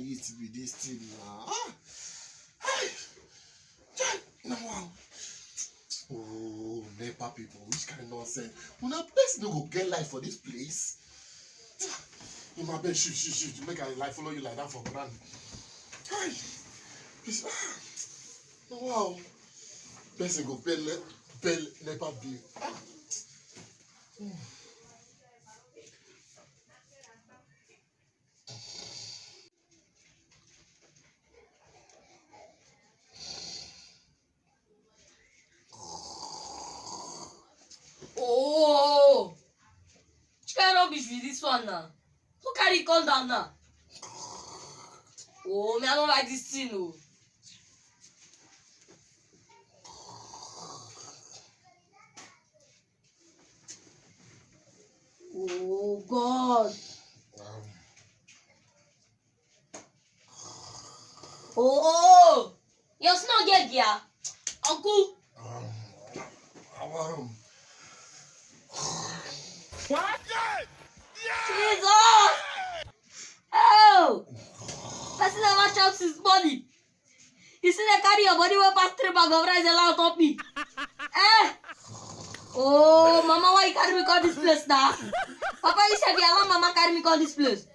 used to be this thing now. Hey! Now, wow. Oh, NEPA people, which kind of nonsense? When a person don't go get life for this place. In my bed, shoot. Make a life follow you like that for grand. Hey! Wow. Person go bell NEPA bill. Oh, which kind of rubbish be this one now? Who carry it come down now? Oh, me I don't like this thing. Oh God. Oh, you not get here, uncle. What? Jesus! Oh! Person never shouts his body. You see they carry your body will pass 3 bag of rice and out of me. Eh? Oh, Mama, why you carry me call this place now? Papa, you said you allow Mama carry me call this place.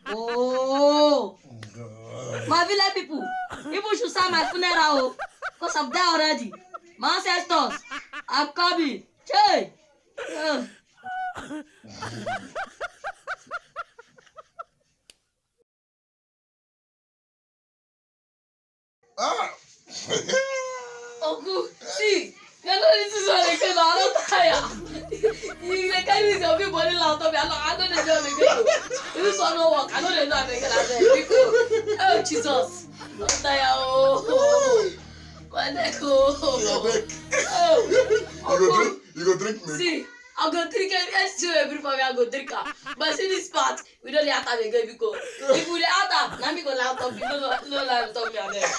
Oh! My village people should sign my funeral because I'm there already. My ancestors, I'm coming. Hey! Uncle, see, you know this is what they say now. I'm not tired. You carry this your body loud to me. I know they know again. This one no work. I know they know again. Oh Jesus, I'm tired. Oh, my neck. Oh, You go drink milk. See, I go drink every for me. I go drink her. But see this part, we don't let her again because if we let her, now we go loud talk. You don't let her talk me again.